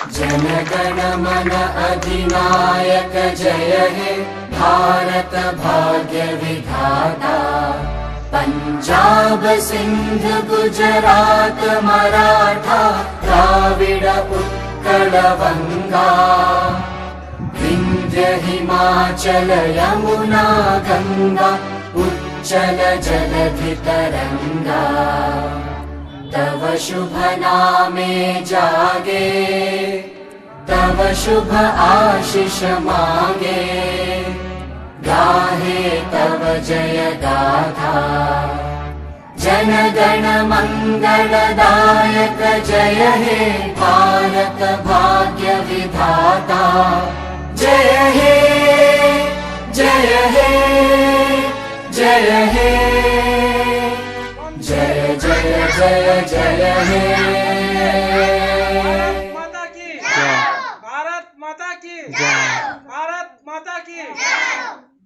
जनगण मन अधिनायक जय हे भारत भाग्य विधाता। पंजाब सिंध गुजरात मराठा द्राविड उत्कल बंगा। विंध्य हिमाचल यमुना गंगा उच्चल जलधि तरंगा। तव शुभ नामे जागे तव शुभ आशीष मांगे। गाहे तव जय गाथा जनगण मंगलदायक जय हे भारत भाग्य विधाता। जय हे जय हे जय हे जय जय जय जय हे। माता की भारत माता की भारत माता की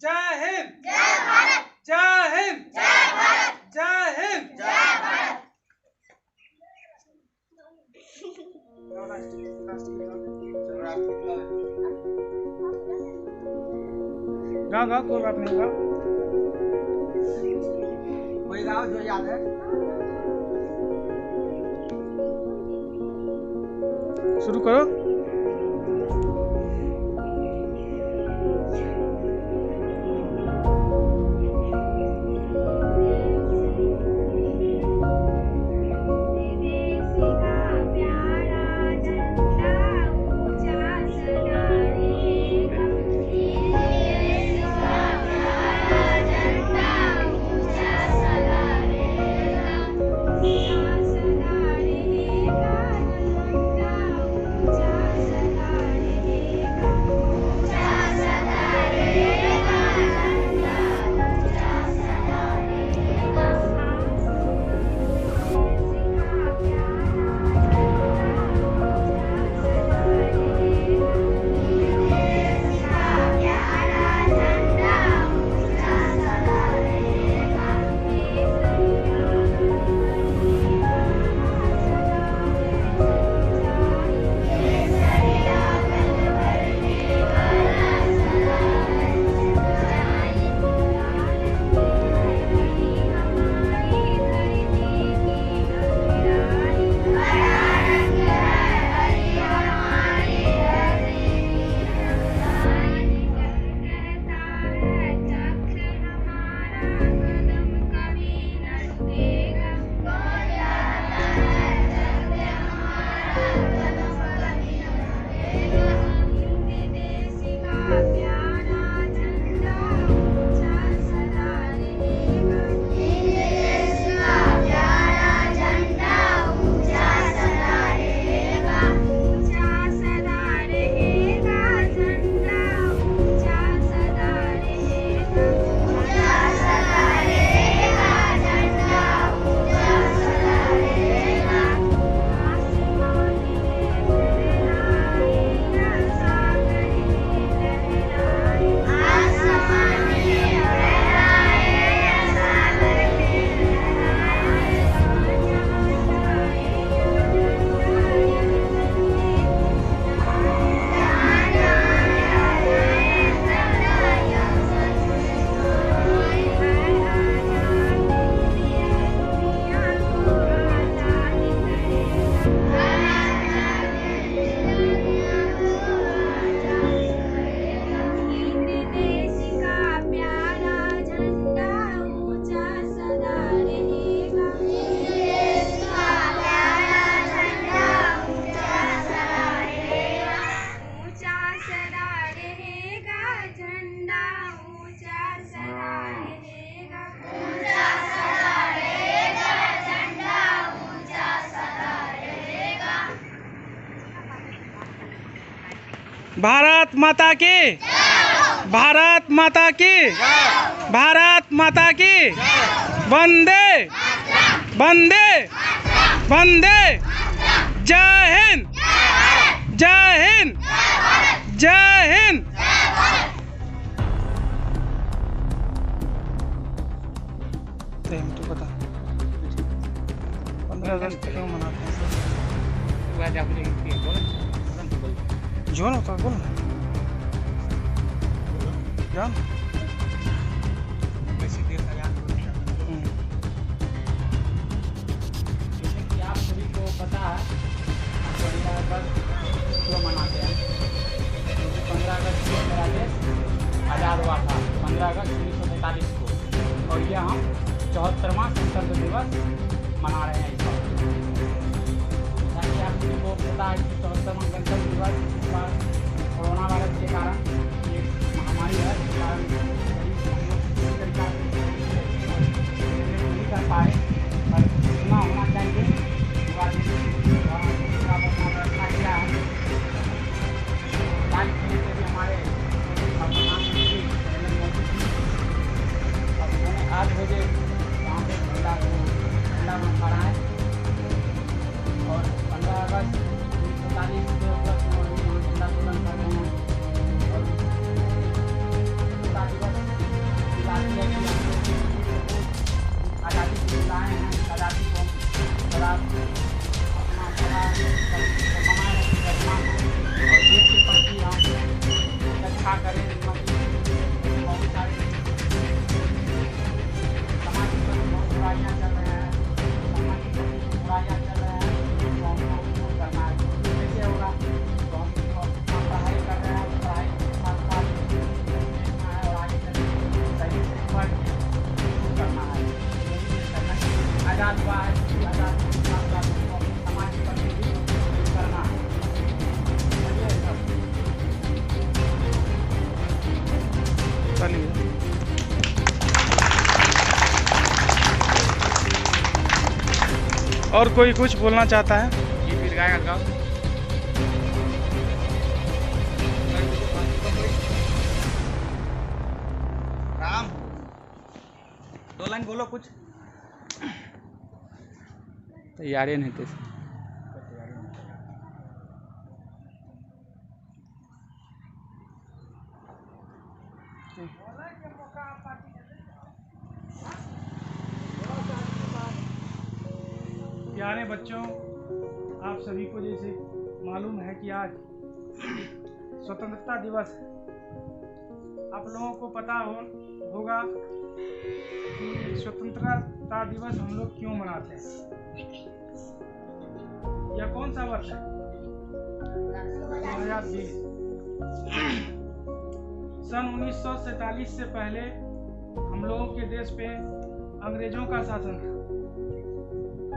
जय हिंद जय हिंद जय हिंद। गाओ गाओ कोई बात नहीं, गाओ कोई गाओ जो याद है। शुरू करो। भारत माता की भारत माता की भारत माता की वंदे वंदे वंदे। जय हिंद जय हिंद जय हिंद। तो बता 15 अगस्त क्यों मनाते हैं? जो ना होता बोल ना जान। जैसे कि आप सभी को पता है 15 अगस्त क्यों मनाते हैं, क्योंकि 15 अगस्त को मेरा देश आज़ाद हुआ था 15 अगस्त 1947 को, और ये हम 74वां गणतंत्र दिवस मना रहे हैं इस वक्त। जैसा कि आप सभी को पता है कि 74वां गणतंत्र दिवस इस बार कोरोना वायरस के कारण एक महामारी है, जिस कारण नहीं कर पाए, पर इतना होना चाहिए। व्यवस्था किया है लाइव खेलने के लिए हमारे प्रधानमंत्री नरेंद्र मोदी जी, और उन्होंने 8 बजे वहाँ पे झंडा फहराए, और 15 अगस्त 1947 के उपलक्ष्य में भी वहाँ झंडा तोलन कर रहे हैं। और स्वतंत्रता दिवस दिलाते हैं कि हम लोग आज़ादी को दिलाए हैं, आज़ादी को बड़ा अपना बनाए रखें रचना को, और देश के प्रति हम रक्षा करें। बहुत सारे समाज के प्रति बहुत बुराइयाँ चल रहे हैं, समाज के प्रति बुराइयाँ चल रहे हैं, तो हमको दूर करना है। कैसे होगा, तो हम पढ़ाई कर रहे हैं, पढ़ाई के साथ साथ देखना है, और आगे चल सही से पढ़ के दूर करना है। आज़ाद हुआ है, आज़ाद के साथ साथ हमको समाज के प्रति भी करना है। चलिए सब चलिए और कोई कुछ बोलना चाहता है? ये फिर गाएगा गाओ। राम 2 लाइन बोलो कुछ। तैयारी नहीं थे। प्यारे बच्चों, आप सभी को जैसे मालूम है कि आज स्वतंत्रता दिवस है। आप लोगों को पता होगा कि स्वतंत्रता दिवस हम लोग क्यों मनाते हैं। यह कौन सा वर्ष है? 2020। सन 1947 से पहले हम लोगों के देश पे अंग्रेजों का शासन था।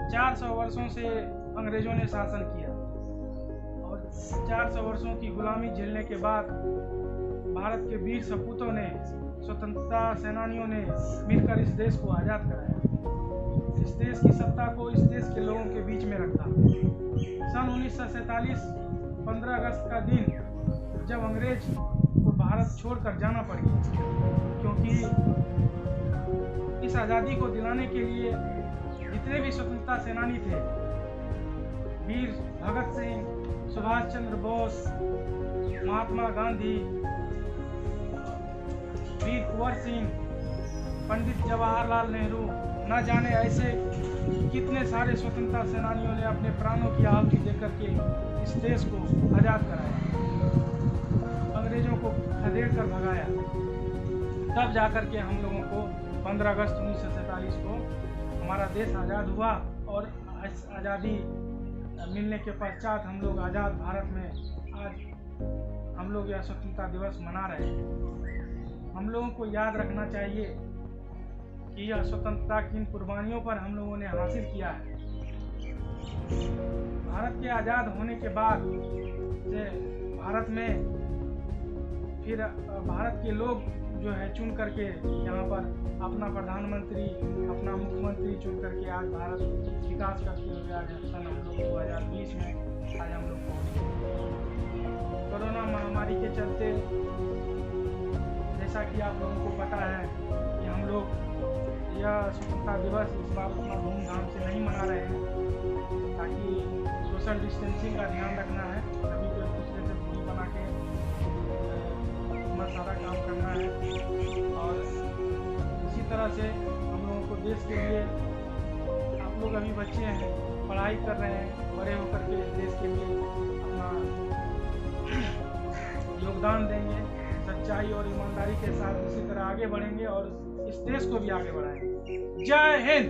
400 वर्षों से अंग्रेजों ने शासन किया, और 400 वर्षों की गुलामी झेलने के बाद भारत के वीर सपूतों ने, स्वतंत्रता सेनानियों ने मिलकर इस देश को आज़ाद कराया। इस देश की सत्ता को इस देश के लोगों के बीच में रखा। सन 1947 15 अगस्त का दिन जब अंग्रेज को भारत छोड़कर जाना पड़ गया, क्योंकि इस आज़ादी को दिलाने के लिए जितने भी स्वतंत्रता सेनानी थे, वीर भगत सिंह, सुभाष चंद्र बोस, महात्मा गांधी, वीर कुंवर सिंह, पंडित जवाहरलाल नेहरू, न जाने ऐसे कितने सारे स्वतंत्रता सेनानियों ने अपने प्राणों की आहुति देकर के इस देश को आज़ाद कराया, अंग्रेजों को खदेड़ कर भगाया। तब जाकर के हम लोगों को 15 अगस्त 1947 को हमारा देश आज़ाद हुआ, और आज़ादी मिलने के पश्चात हम लोग आज़ाद भारत में आज हम लोग यह स्वतंत्रता दिवस मना रहे हैं। हम लोगों को याद रखना चाहिए कि यह स्वतंत्रता किन कुर्बानियों पर हम लोगों ने हासिल किया है। भारत के आज़ाद होने के बाद से भारत में फिर भारत के लोग जो है चुन करके यहाँ पर अपना प्रधानमंत्री, अपना मुख्यमंत्री चुन करके आज भारत विकास करते हुए आज सन हम लोग 2020 में आज हम लोग पहुँचे। कोरोना महामारी के चलते जैसा कि आप लोगों को पता है कि हम लोग यह स्वतंत्रता दिवस इस बार उतना धूमधाम से नहीं मना रहे हैं, ताकि सोशल डिस्टेंसिंग का ध्यान रखना है। सभी को एक दूसरे से दूरी बना के अपना सारा काम करना है, और इसी तरह से हम लोगों को देश के लिए, आप लोग अभी बच्चे हैं, पढ़ाई कर रहे हैं, बड़े होकर के देश के लिए अपना योगदान देंगे, सच्चाई और ईमानदारी के साथ इसी तरह आगे बढ़ेंगे और इस देश को भी आगे बढ़ाएंगे। जय हिंद।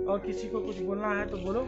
और किसी को कुछ बोलना है तो बोलो।